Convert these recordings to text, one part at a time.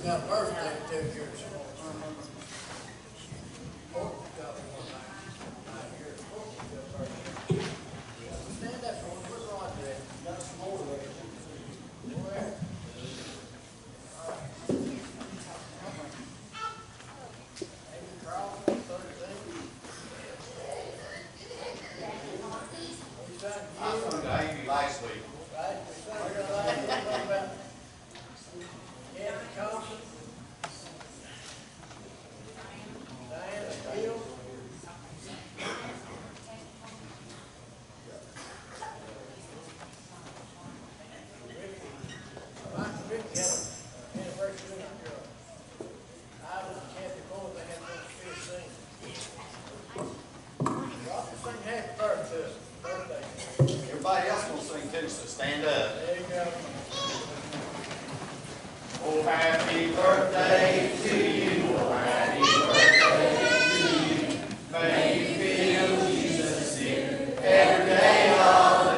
got a birthday too here, so. Courtney's got one right here. Courtney's got a birthday. Stand up, one, where's Roger at? Got some more there. Where? Amy Carlson, 13. I sung to Amy last week. Right, we started our last one about Kathy Thompson, Diana Gill, Mike and Ricky had an anniversary in our girl. Ivan and Kathy Moore, they had one still sing. Roger, sing happy birthday, birthday. Everybody else will sing too, so stand up. There you go. Oh, happy birthday to you. Oh, happy birthday to you. May you feel Jesus near every day of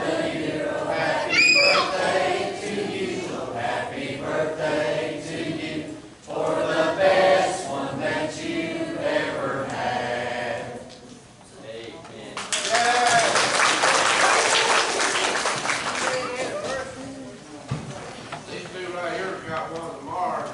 the year. Oh, happy birthday to you. Oh, happy birthday to you. For the best one that you ever had. Amen. These two right here got one tomorrow.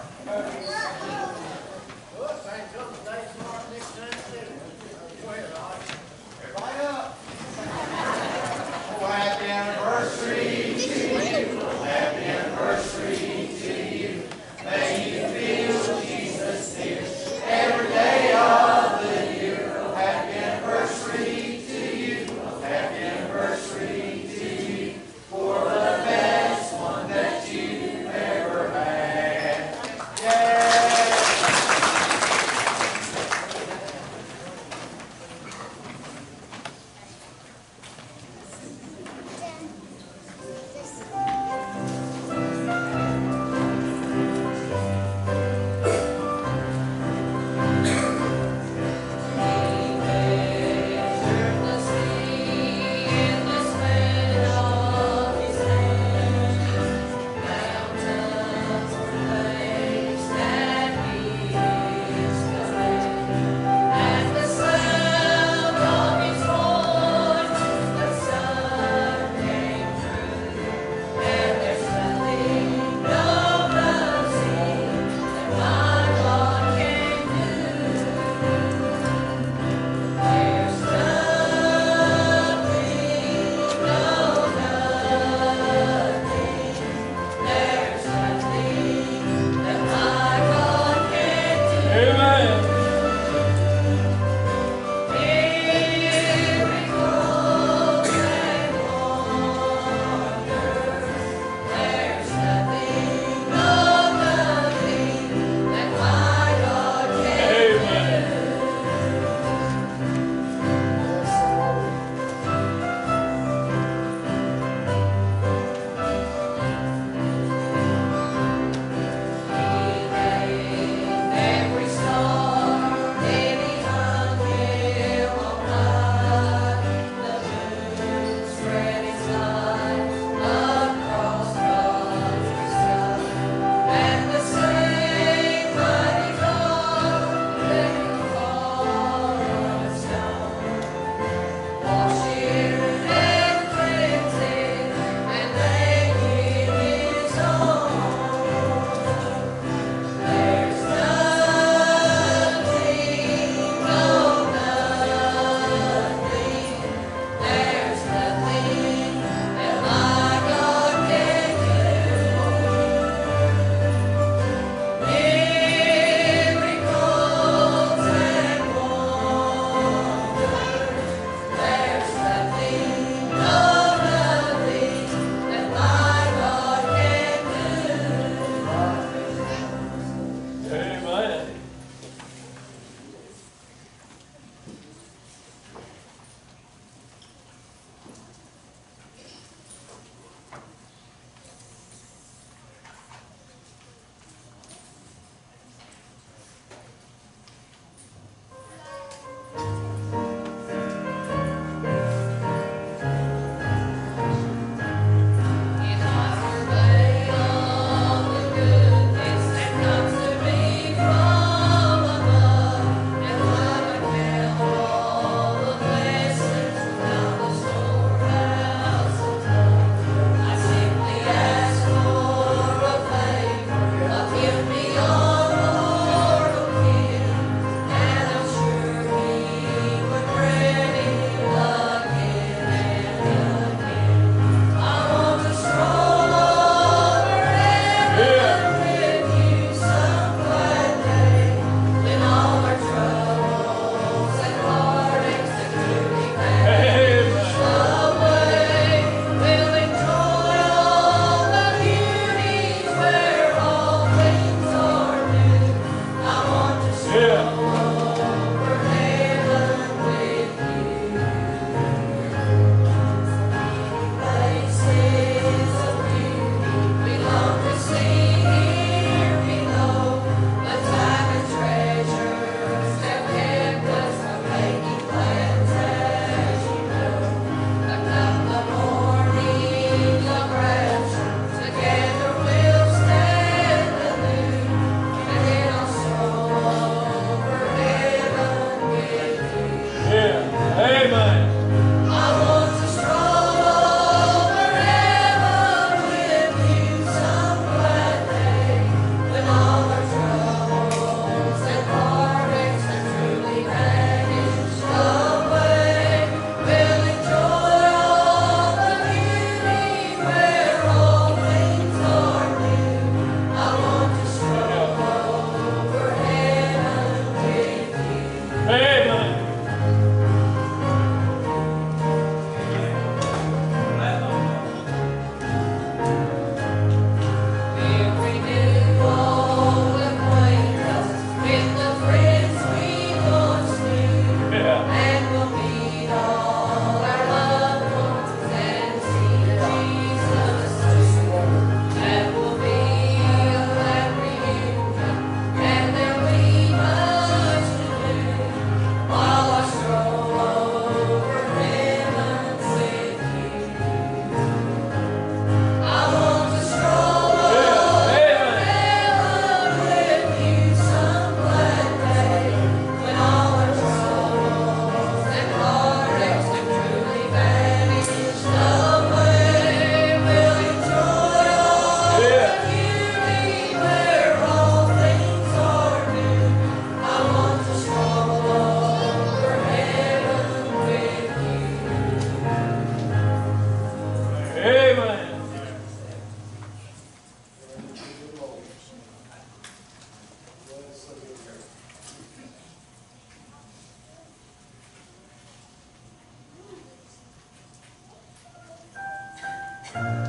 For the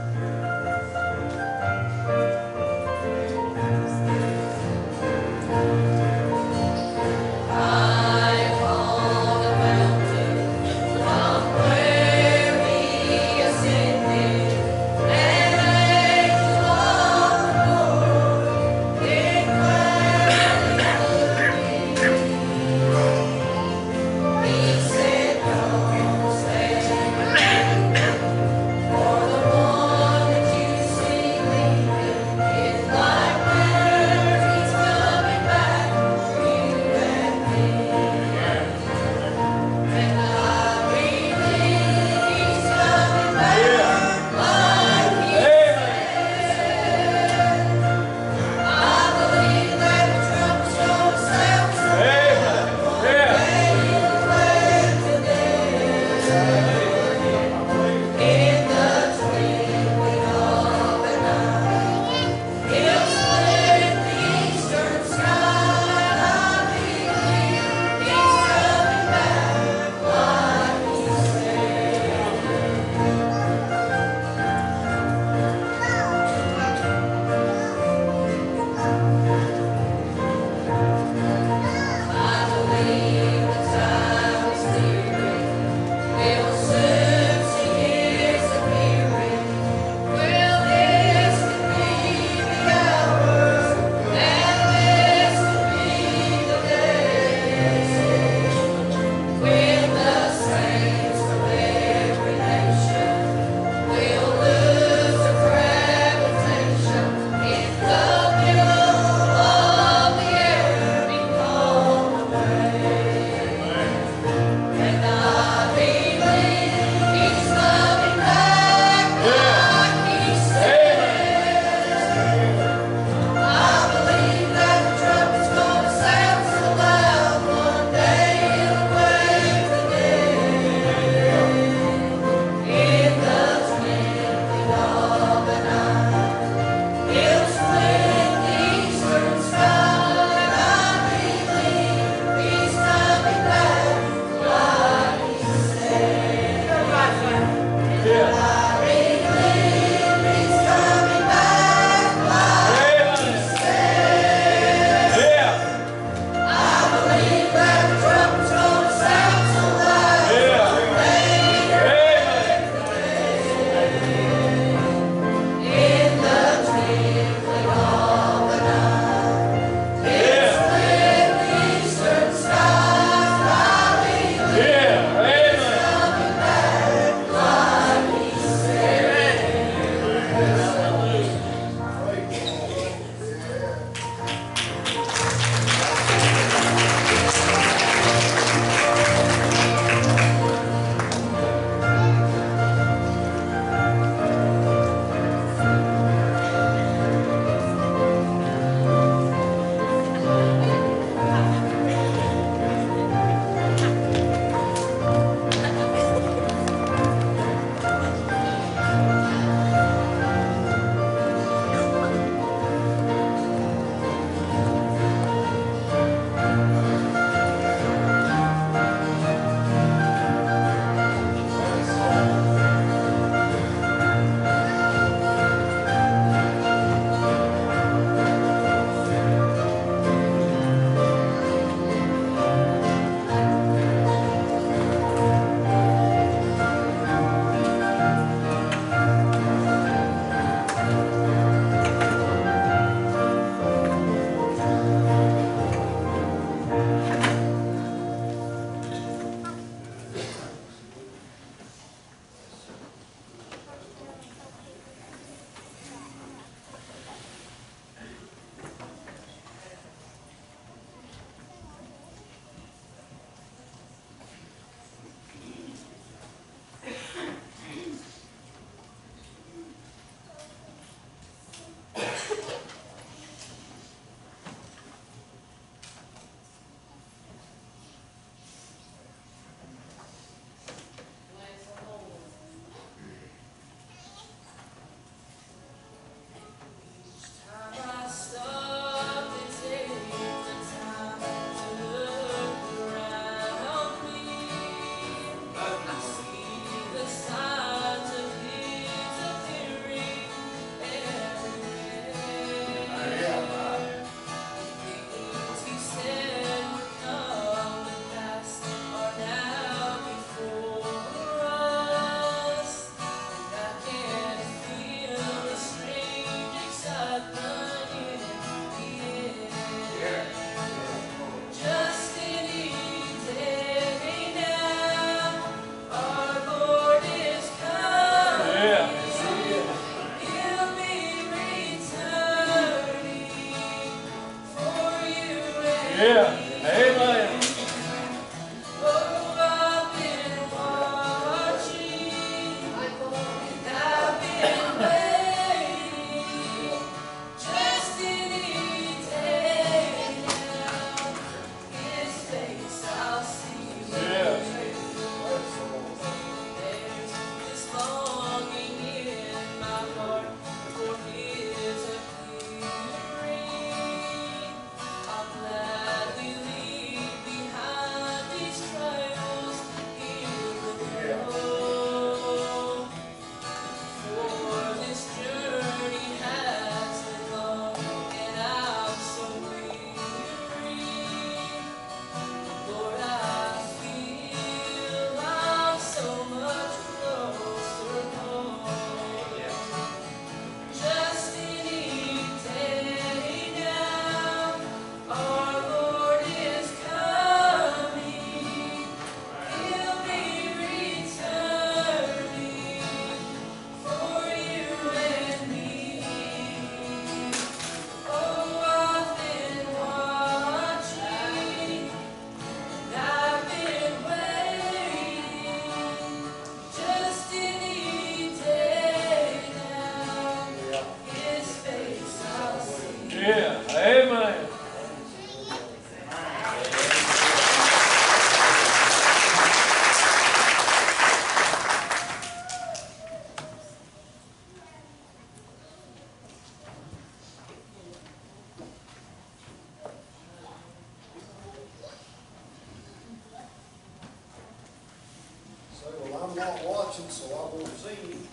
I'm not watching, so I won't see him.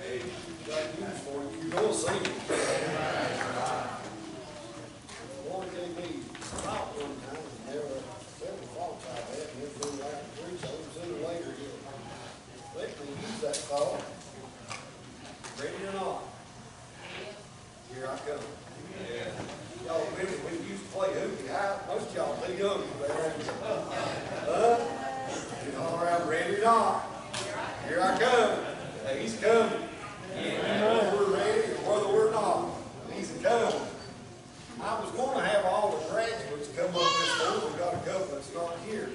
Hey, got news for you. You're gonna see him. The Lord gave me about one time, and there were several faults I had, and everything like three, so sooner or later he'll let me use that thought. Ready or not? Here I come. Yeah. Y'all remember when we used to play hoopy? Most of y'all too young for that. All right, ready or not? Here I come. Hey, he's coming. Whether we're ready or whether we're not, he's coming. I was going to have all the graduates come up this morning. We've got a couple that's not here.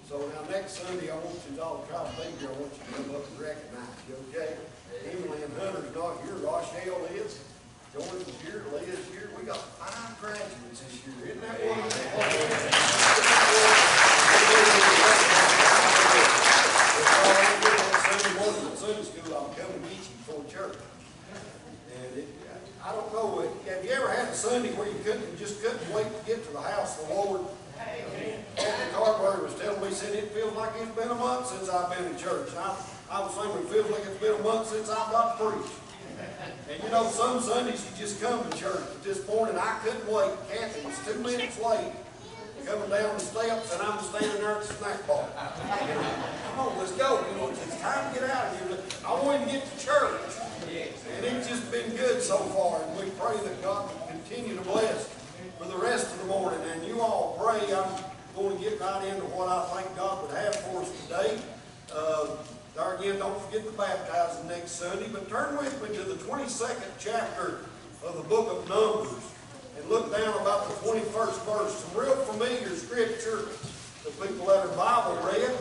So now next Sunday, I want you all to try to be here. I want you to come up and recognize you, okay? Emily and Hunter's not here. Rochelle is. Jordan's here. Leah's here. We got 5 graduates this year. Isn't that wonderful? Sunday morning at Sunday school, I'll come and meet you before church. And I don't know, have you ever had a Sunday where you just couldn't wait to get to the house of the Lord? Anthony Carberry was telling me, he said, it feels like it's been a month since I've been in church. And I was saying, it feels like it's been a month since I've got to preach. And you know, some Sundays you just come to church. But this morning I couldn't wait. Kathy was 2 minutes late coming down the steps, and I'm standing there at the snack bar. Come on, let's go. You know, it's time to get out of here. I want to get to church. And it's just been good so far. And we pray that God will continue to bless for the rest of the morning. And you all pray. I'm going to get right into what I think God would have for us today. There again, don't forget to baptize the next Sunday, but turn with me to the 22nd chapter of the book of Numbers and look down about the 21st verse. Some real familiar scripture to people that are Bible read,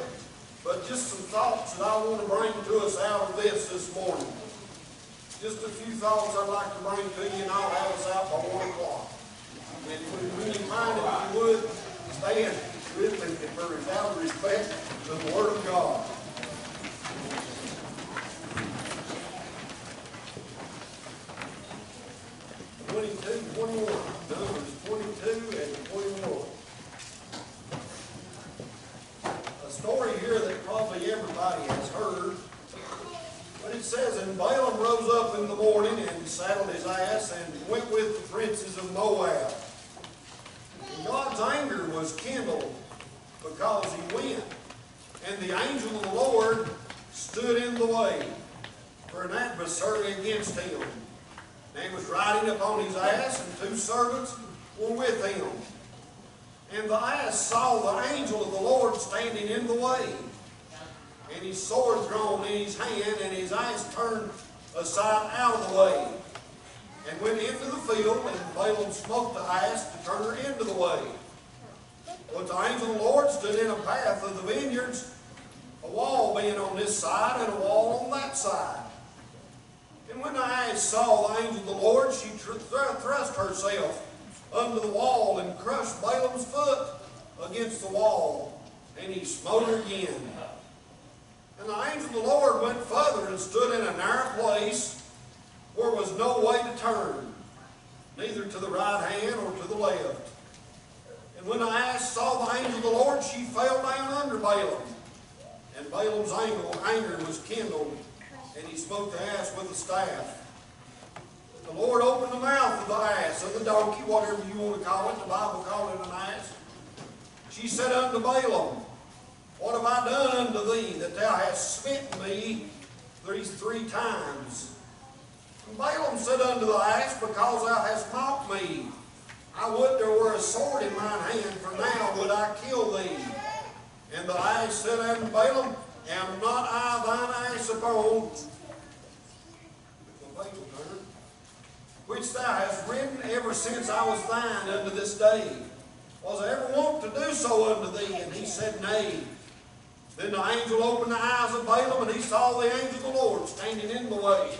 but just some thoughts that I want to bring to us out of this morning. Just a few thoughts I'd like to bring to you, and I'll have us out by 1 o'clock. And when you find it, if you would, stand with me for out of respect to the Word of God. 21, Numbers 22 and 21. A story here that probably everybody has heard. But it says, and Balaam rose up in the morning and saddled his ass and went with the princes of Moab. And God's anger was kindled because he went. And the angel of the Lord stood in the way for an adversary against him. And he was riding upon his ass, and 2 servants were with him. And the ass saw the angel of the Lord standing in the way, and his sword drawn in his hand, and his ass turned aside out of the way, and went into the field, and Balaam smote the ass to turn her into the way. But the angel of the Lord stood in a path of the vineyards, a wall being on this side, and a wall on that side. And when the ass saw the angel of the Lord, she thrust herself under the wall and crushed Balaam's foot against the wall, and he smote her again. And the angel of the Lord went further and stood in a narrow place where was no way to turn, neither to the right hand or to the left. And when the ass saw the angel of the Lord, she fell down under Balaam. And Balaam's anger was kindled, and he smote the ass with a staff. The Lord opened the mouth of the ass, of the donkey, whatever you want to call it. The Bible called it an ass. She said unto Balaam, what have I done unto thee, that thou hast smitten me these 3 times? And Balaam said unto the ass, because thou hast mocked me, I would there were a sword in mine hand, for now would I kill thee. And the ass said unto Balaam, am not I thine ass upon which thou hast ridden ever since I was thine unto this day? Was I ever wont to do so unto thee? And he said, nay. Then the angel opened the eyes of Balaam, and he saw the angel of the Lord standing in the way.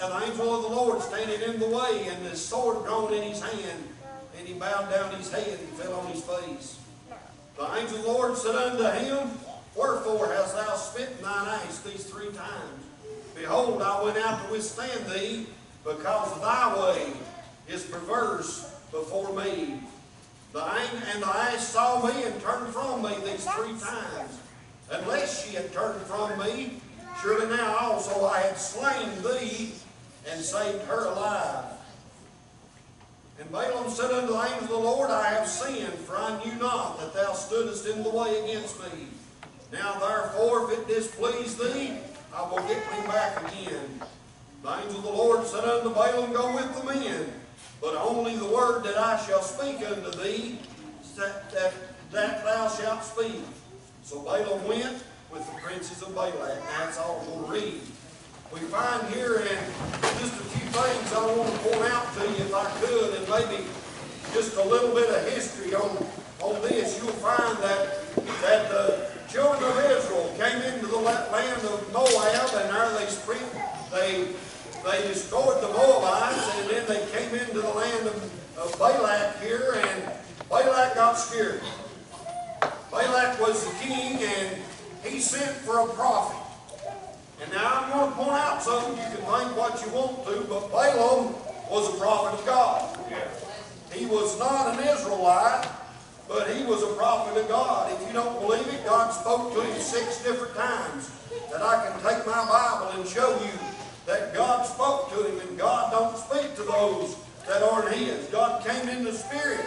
And the angel of the Lord standing in the way, and his sword drawn in his hand, and he bowed down his head and fell on his face. The angel of the Lord said unto him, wherefore hast thou smitten thine ass these 3 times? Behold, I went out to withstand thee, because thy way is perverse before me. And the ass saw me and turned from me these 3 times. unless she had turned from me. Surely now also I had slain thee, and saved her alive. And Balaam said unto the angel of the Lord, I have sinned, for I knew not that thou stoodest in the way against me. Now therefore, if it displease thee, I will get me back again. The angel of the Lord said unto Balaam, Go with the men, but only the word that I shall speak unto thee, that thou shalt speak. So Balaam went with the princes of Balak. That's all we'll read. We find here in just a few things I want to point out to you if I could, and maybe just a little bit of history on this. You'll find that the children of Israel came into the land of Moab, and there they destroyed the Moabites, and then they came into the land of Balak here, and Balak got scared. Balak was the king, and he sent for a prophet. And now I'm going to point out something. You can think what you want to, but Balaam was a prophet of God. He was not an Israelite, but he was a prophet of God. If you don't believe it, God spoke to him 6 different times. That I can take my Bible and show you that God spoke to him, and God don't speak to those that aren't his. God came in the Spirit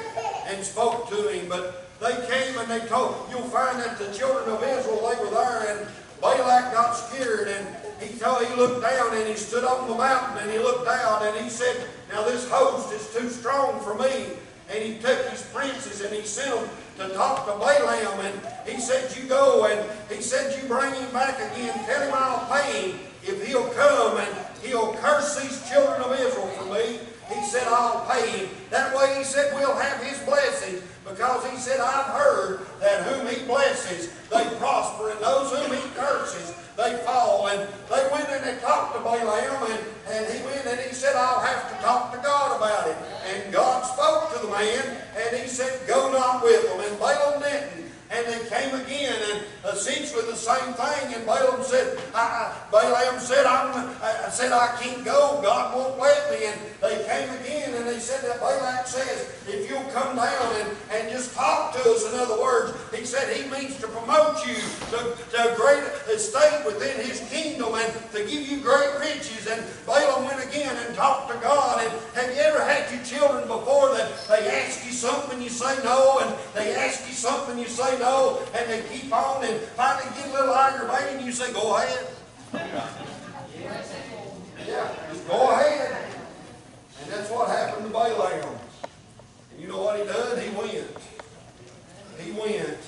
and spoke to him, but they came and they told. You'll find that the children of Israel, they were there, and Balak got scared, and he looked down, and he stood on the mountain, and he looked out, and he said, now this host is too strong for me. And he took his princes, and he sent them to talk to Balaam, and he said, you go, and he said, you bring him back again, tell him I'll pay him if he'll come, and he'll curse these children of Israel for me. He said, I'll pay him. That way, he said, we'll have his blessing, because he said, I've heard that whom he blesses, they prosper, and those whom he curses, they fall. And they went and they talked to Balaam, and he went and he said, I'll have to talk to God about it. And God spoke to the man, and he said, go not with them. And Balaam didn't. And they came again, and essentially the same thing. And Balaam said, I can't go. God won't let me. And they came again, and they said that Balak says, if you'll come down and just talk to us, in other words, he said he means to promote you to a great estate within his kingdom and to give you great riches. And Balaam went again and talked to God. And have you ever had your children before that they ask you something, you say no, and they ask you something, you say no, and they keep on, and finally get a little aggravated, and you say, go ahead. Yeah, just go ahead. And that's what happened to Balaam. And you know what he done? He went. He went.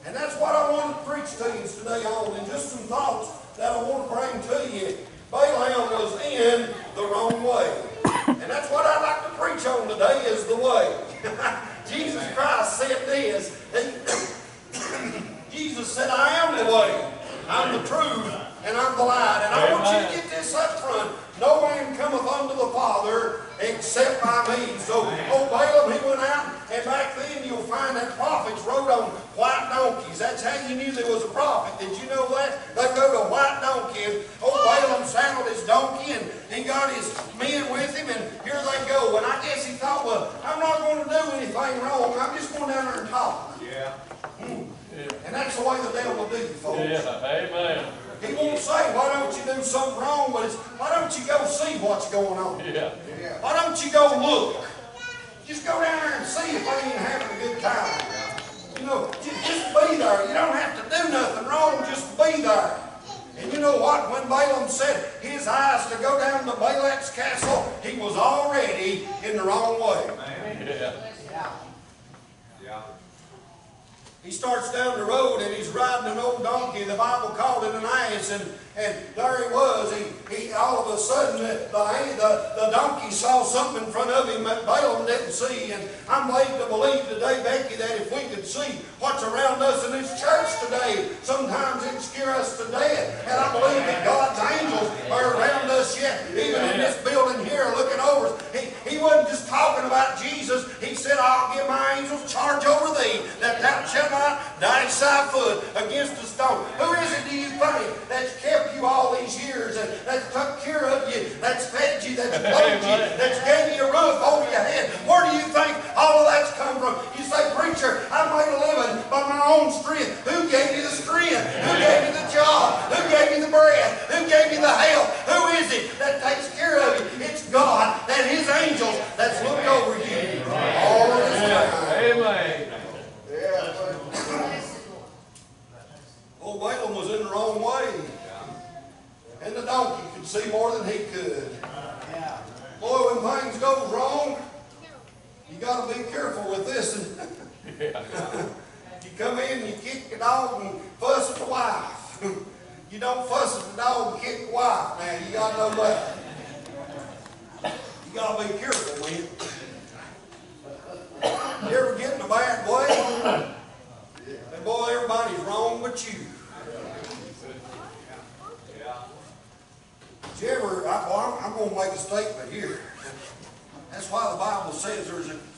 And that's what I want to preach to you today on, and just some thoughts that I want to bring to you. Balaam was in the wrong way. And that's what I'd like to preach on today, is the way. Jesus Christ said this. Jesus said, I am the way, I'm the truth, and I'm the light. And I want you to get this up front. No man cometh unto the Father except by me. So old Balaam, he went out, and back then you'll find that prophets rode on white donkeys. That's how you knew there was a prophet. Did you know that? They rode a white donkey, and old Balaam saddled his donkey, and he got his men with him, and here they go. And I guess he thought, well, I'm not going to do anything wrong. I'm just going down there and talk. Yeah. And that's the way the devil will do you, folks. Yeah, amen. He won't say, why don't you do something wrong, but it's, why don't you go see what's going on? Yeah. Why don't you go look? Just go down there and see if they ain't having a good time. You know, just be there. You don't have to do nothing wrong, just be there. And you know what? When Balaam set his eyes to go down to Balak's castle, he was already in the wrong way. Yeah. Yeah. He starts down the road, and he's riding an old donkey. The Bible called it an ass, and there he was. He all of a sudden, the donkey saw something in front of him that Balaam didn't see. And I'm led to believe today, Becky, that if we could see what's around us in this church today, sometimes it'd scare us to death. And I believe that God's angels are around us yet, even in this building here, looking over us. He wasn't just talking about Jesus. He said, I'll give my angels charge over thee, that thou shalt not dash thy foot against a stone. Who is it, do you think, that's kept you all these years, and that's took care of you, that's fed you, that's clothed you, that's gave you a roof over your head? Where do you think all of that's come from? You say, preacher, I made a living by my own strength. Who gave you the strength? And the donkey could see more than he could. Yeah. Boy, when things go wrong, you got to be careful with this. You come in and you kick the dog and fuss at the wife. You don't fuss at the dog and kick the wife. Now, you got to know that. You got to be careful with it. You ever get in a bad way? And boy, everybody's wrong but you. Did you ever, I'm going to make a statement here. That's why the Bible says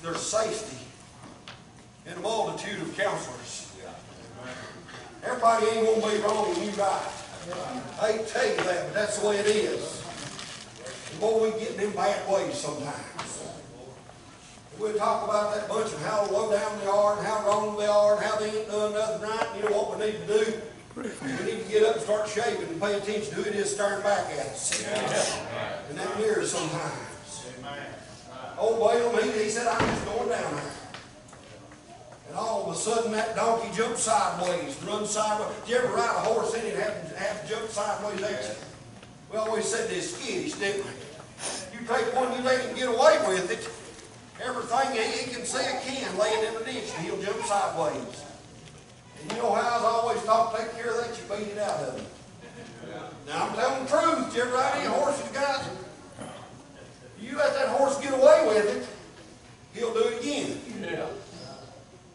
there's safety in a multitude of counselors. Everybody ain't going to be wrong and you right. I hate to tell you that, but that's the way it is. And boy, we get in them bad ways sometimes. We'll talk about that bunch of how low down they are and how wrong they are and how they ain't done nothing right. You know what we need to do? We need to get up and start shaving and pay attention to who it is staring back at us. And that mirror sometimes. Old Balaam, he said, I'm just going down there. And all of a sudden that donkey jumped sideways and run sideways. Did you ever ride a horse in it and have to jump sideways at you? We always said they're skittish, didn't we? You take one, you let him get away with it. Everything he can see a can laying in the ditch and he'll jump sideways. And you know how I always talk, take care of that, you beat it out of him. Now I'm telling the truth. Did you ever ride any horses, guys? You let that horse get away with it, he'll do it again. Yeah.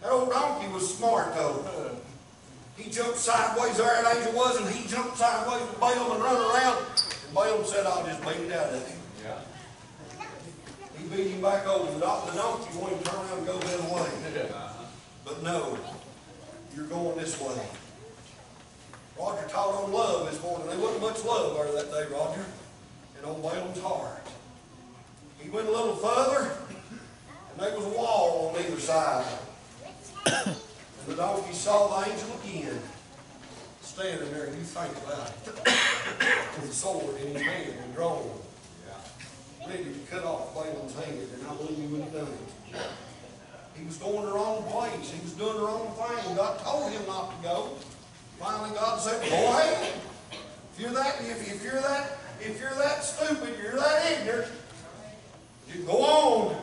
That old donkey was smart though. He jumped sideways there that angel was, and he jumped sideways with Balaam and run around. And Balaam said, I'll just beat it out of him. Yeah. He beat him back over. The donkey wanted to turn around and go the other way. Yeah. But no, you're going this way. Roger taught on love this morning. There wasn't much love there that day, Roger, in old Balaam's heart. He went a little further, and there was a wall on either side. And the donkey saw the angel again, standing there, and you think about it, with a sword in his hand and drawn, ready to cut off Balaam's hand, and I believe he would have done it. He was going the wrong place. He was doing the wrong thing. God told him not to go. Finally, God said, "Boy, if you're that stupid, you're that ignorant, you go on."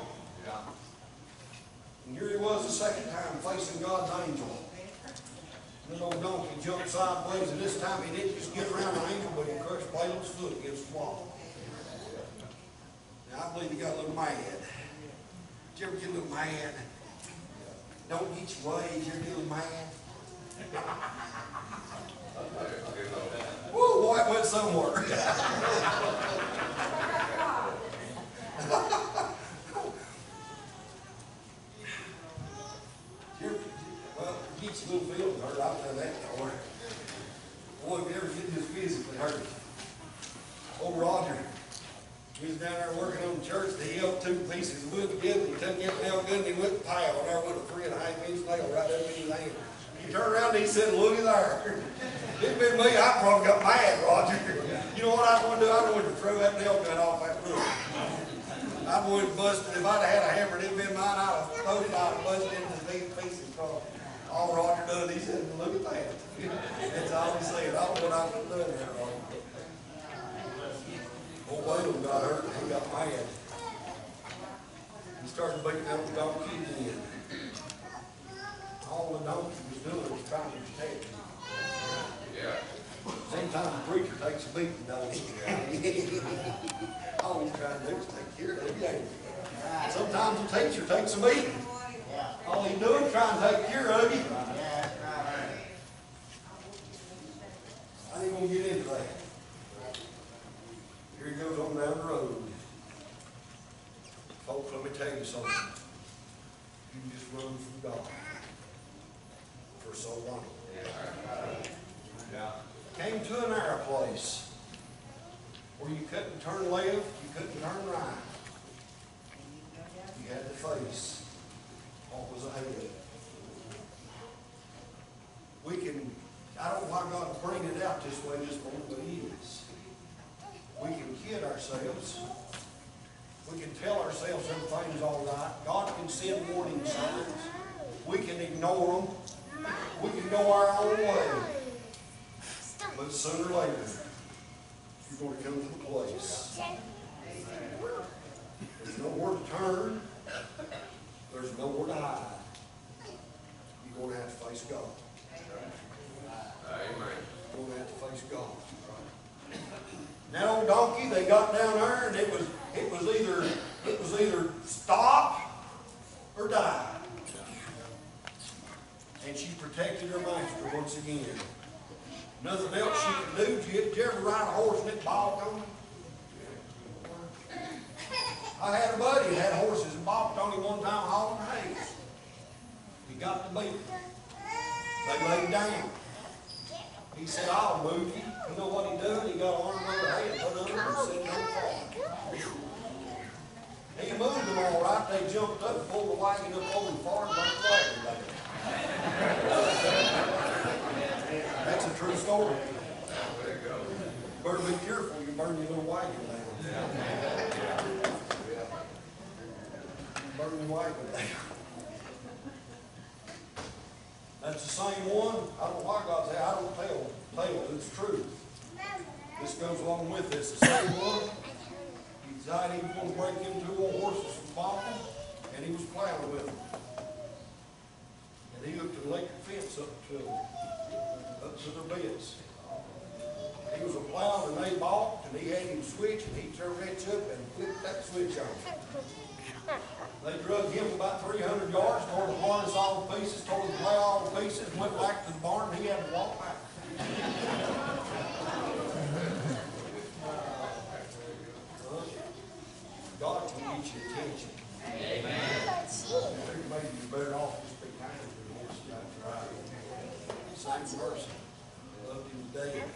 And here he was the second time facing God's angel. And the old donkey jumped sideways, and this time he didn't just get around the angel, but he crushed Balaam's foot against the wall. Now, I believe he got a little mad. Did you ever get a little mad? Don't get your ways, you're getting mad. Woo, boy, it went somewhere. Well, get your little feelings hurt. I've done that before. Boy, if you ever get this physically hurt. Old Roger, he was down there working on the church. He held two pieces of wood together. He took that nail gun and he went pow, and there went a 3.5-inch nail right up in his hand. He turned around and he said, "Look at there." If it'd been me, I probably got mad, Roger. You know what I'm going to do? I'm going to throw that nail gun off that roof. I'm going to bust it. If I'd have had a hammer, it'd been mine. I'd have thrown it out and busted it into these pieces. All Roger done, he said, "Look at that." That's all he said. I don't know what I would have done there, Roger. Old Balaam got hurt. He got mad. He started beating up the donkey again. All the donkey was doing was trying to protect him. Sometimes the preacher takes a beating, don't he? All he's trying to do is take care of you. Sometimes the teacher takes a beating. All he's doing is trying to take care of you. I ain't going to get into that. Here he goes on down the road. Folks, let me tell you something. You just run from God for so long. Came to a narrow place where you couldn't turn left, you couldn't turn right. You had to face what was ahead. I don't know why God bring it out this way this morning, but He is. We can kid ourselves. We can tell ourselves everything's all right. God can send warning signs. We can ignore them. We can go our own way. But sooner or later, you're going to come to a place. There's nowhere to turn. There's nowhere to hide. You're going to have to face God. Amen. You're going to have to face God. That old donkey, they got down there, and it was either stop or die. And she protected her master once again. Nothing else she could do. Did you ever ride a horse and it balked on you? I had a buddy that had horses and balked on him one time hauling hay. He got the beat. They laid down. He said, I'll move you. You know what he did? He got an arm over the hay and put under and said, don't fall. He moved them all right. They jumped up and pulled the wagon up over the farm and burnt the wagon down. That's a true story. Better be careful, you burn your little wagon down. Burn your wagon down. That's the same one. I don't know why God said, I don't tell tales. It's true. This goes along with this. The same one. He decided he was going to break into old horses from balking, and he was plowing with them. And he hooked an electric fence up to their beds. He was a plow and they balked, and he had him switch, and he turned that up and flipped that switch on. They drug him about 300 yards, tore the harness all to pieces, tore the plow all to pieces, and went back to the barn, and he had to walk back. God can get your attention. Amen. Maybe you're better off just be kind to the horse. That's right. Same person. Loved him to death.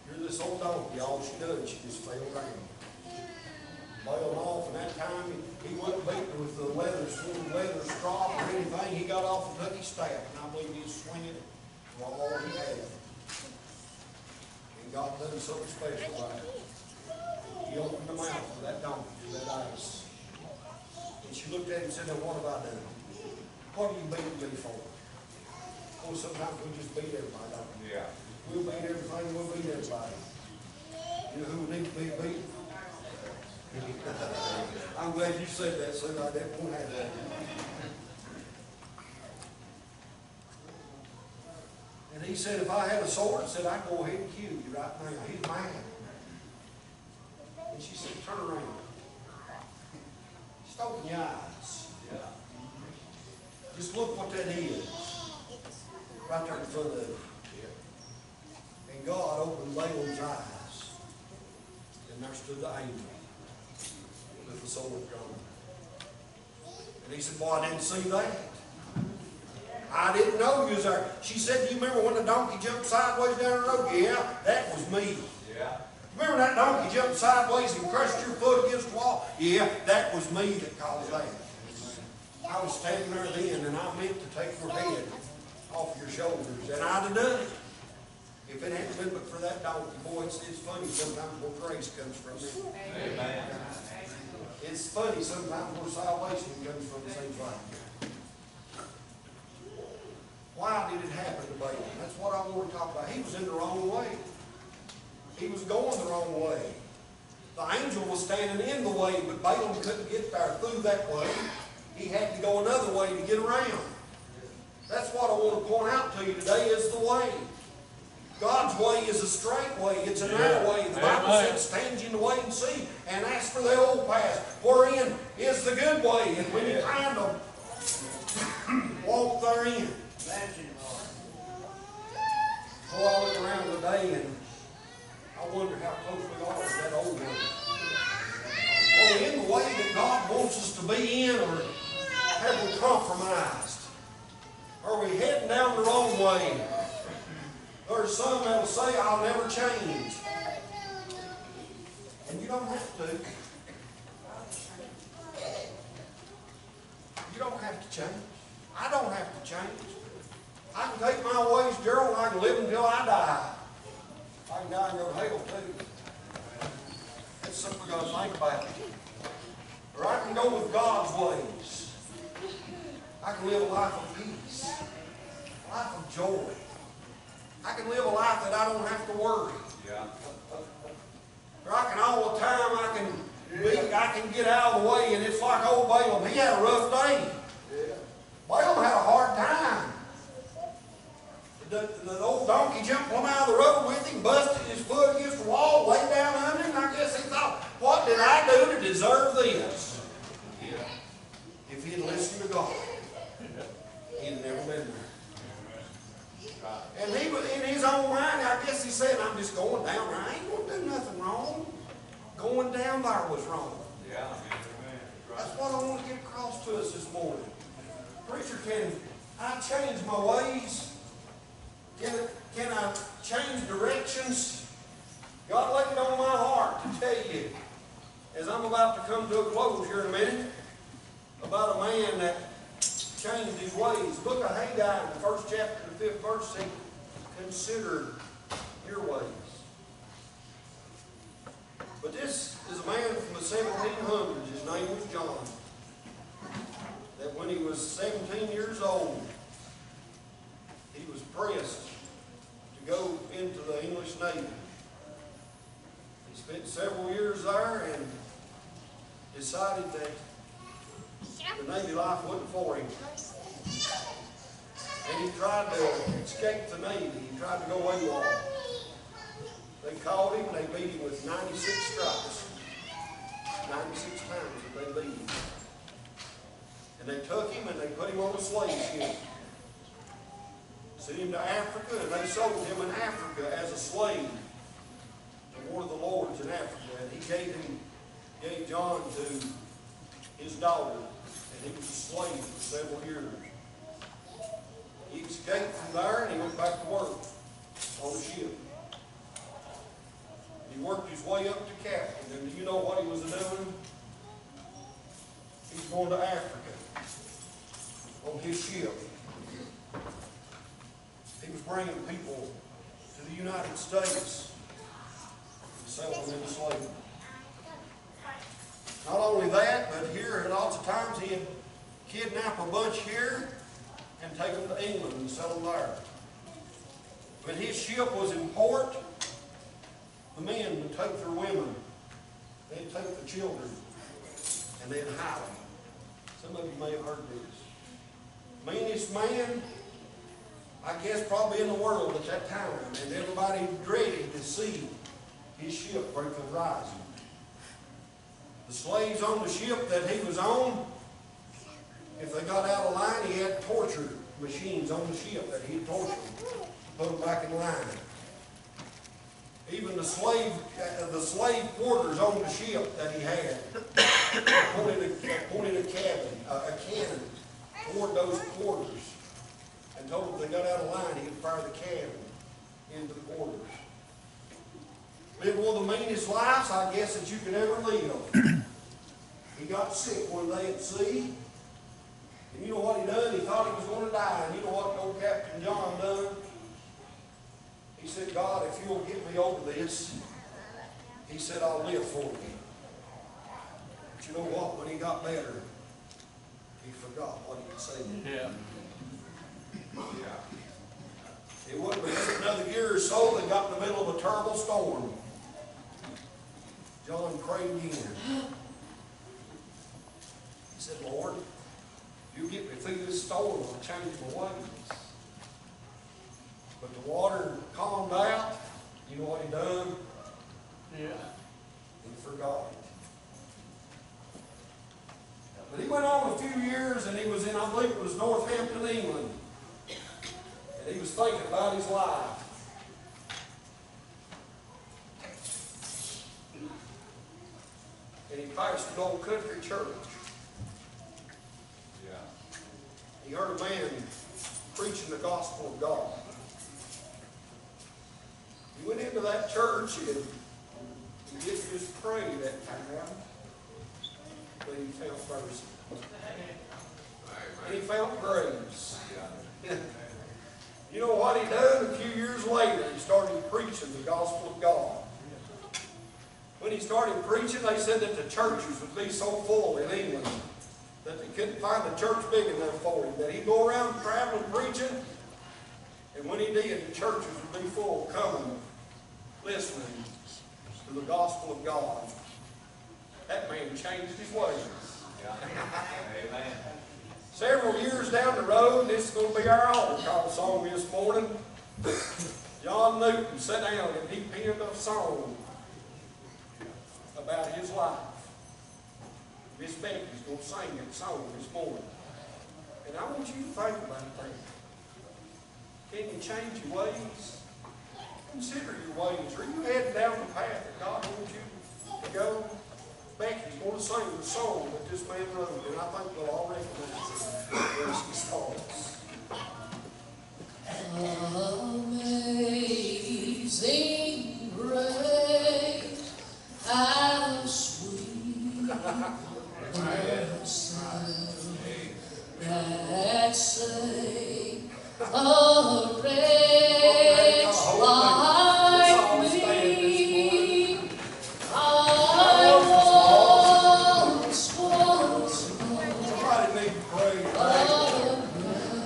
You're this old donkey. All she does, she just fell down. Bailed off, and that time he wasn't beaten with the leather strap or anything. He got off and took his staff, and I believe he was swinging for all he had. And God done something special right. He opened the mouth of that donkey to that ice. And she looked at him and said, now what have I done? What are you beating me for? Oh, sometimes we just beat everybody, don't we? Yeah. We'll beat everything, we'll beat everybody. You know who needs to be beaten? I'm glad you said that, so I didn't want to have that. And he said, if I had a sword, he said, I'd go ahead and kill you right now. He's mad. And she said, turn around. Just open your eyes. Yeah. Just look what that is. Right there in front of you. And God opened Balaam's eyes. And there stood the angel with the sword drawn. And he said, boy, I didn't see that. I didn't know you was there. She said, do you remember when the donkey jumped sideways down the road? Yeah, that was me. Yeah. Remember that donkey jumped sideways and crushed your foot against the wall? Yeah, that was me that caused that. I was standing there then, and I meant to take your head off your shoulders, and I'd have done it. If it hadn't been but for that donkey, boy, it's funny sometimes where grace comes from it. Amen. It's funny sometimes where salvation comes from, things like that. Why did it happen to Balaam? That's what I want to talk about. He was in the wrong way. He was going the wrong way. The angel was standing in the way, but Balaam couldn't get there through that way. He had to go another way to get around. That's what I want to point out to you today is the way. God's way is a straight way. It's a narrow way. The Bible says, stand ye in the way and see, and ask for the old path, wherein is the good way. And when you kind of walk therein. Oh, I look around today and I wonder how close we are to that old one. Are we in the way that God wants us to be in, or have we compromised? Are we heading down the wrong way? There's some that'll say, I'll never change. And you don't have to. You don't have to change. I don't have to change. I can take my ways, Gerald, and I can live until I die. I can die and go to hell too. That's something we've got to think about. Or I can go with God's ways. I can live a life of peace, a life of joy. I can live a life that I don't have to worry. Yeah. I can all the time, I can get out of the way, and it's like old Balaam. He had a rough day. Balaam had a hard time. The old donkey jumped plumb out of the road with him, busted his foot against the wall, laid down under him, and I guess he thought, what did I do to deserve this? If he'd listened to God, he'd have never been there. And he was in his own mind, I guess he said, I'm just going down there. I ain't going to do nothing wrong. Going down there was wrong. Yeah. That's what I want to get across to us this morning. Preacher, can I change my ways? Can I change directions? God laid it on my heart to tell you, as I'm about to come to a close here in a minute, about a man that changed his ways. Book of Haggai, in the first chapter, the 5th verse, said, consider your ways. But this is a man from the 1700s. His name was John. That when he was 17 years old, he was pressed to go into the English Navy. He spent several years there and decided that the Navy life wasn't for him. And he tried to escape the Navy. He tried to go AWOL. They caught him, they beat him with 96 stripes. 96 times that they beat him. And they took him and they put him on a slave ship. Sent him to Africa, and they sold him in Africa as a slave to one of the lords in Africa. And he gave John to his daughter, and he was a slave for several years. He escaped from there and he went back to work on the ship. He worked his way up to captain, and do you know what he was doing? He was going to Africa on his ship. He was bringing people to the United States and selling them into slavery. Not only that, but here, lots of times he'd kidnap a bunch here and take them to England and sell them there. When his ship was in port, the men would take their women, they'd take the children, and they'd hide them. Some of you may have heard this. Meanest man, I guess probably in the world at that time, and everybody dreaded to see his ship break the horizon. The slaves on the ship that he was on, if they got out of line, he had torture machines on the ship that he'd torture them, put them back in line. Even the slave quarters on the ship that he had pointed a cannon toward those quarters, and told them if they got out of line, he'd fire the cannon into the quarters. Lived one of the meanest lives, I guess, that you could ever live. He got sick one day at sea, and you know what he done? He thought he was going to die, and you know what old Captain John done? He said, God, if you'll get me over this, he said, I'll live for you. But you know what? When he got better, he forgot what he had said. Yeah. It wouldn't be another year or so, they got in the middle of a terrible storm. John prayed again. He said, Lord, if you get me through this storm, I'll change my ways. But the water calmed out. You know what he done? Yeah. He forgot it. But he went on a few years, and he was in, I believe it was Northampton, England. And he was thinking about his life. And he passed an old country church. Yeah. He heard a man preaching the gospel of God. He went into that church and he didn't just pray that time, but he found mercy. And he found grace. You know what he done? A few years later, he started preaching the gospel of God. When he started preaching, they said that the churches would be so full in England that they couldn't find a church big enough for him. That he'd go around traveling preaching, and when he did, the churches would be full, coming, listening the gospel of God. That man changed his ways. Amen. Several years down the road, this is going to be our altar call song this morning. John Newton sat down and he penned a song about his life. Miss Becky's going to sing that song this morning. And I want you to think about that. Can you change your ways? Consider your ways. Are you heading down the path that God wants you to go? Becky's going to sing the song that this man wrote, and I think we'll all recognize it. There's his thoughts. Amazing grace, how sweet the sound that saved a wretch like me. I once was Somebody need to pray.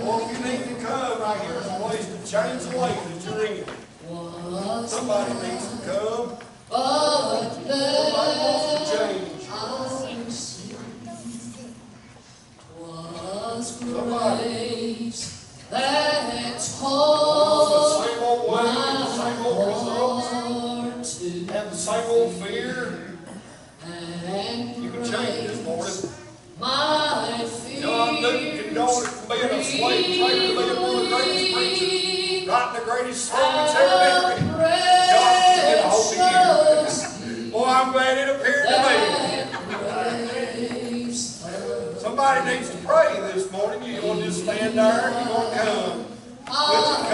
Or if you need to come, right here's a place to change the way that you're in. Somebody needs to come. Somebody wants to change. Grace that The taught same old way, the same old results, heart to and the same old fear. and You can change this morning. my fear. John Newton can go from being a slave trader to being one of the greatest preachers, writing the greatest sermons ever written. God can get a hold of you. Boy, I'm glad it appeared to me. Somebody needs to pray this morning. You're going to just stand there and you're going to come with your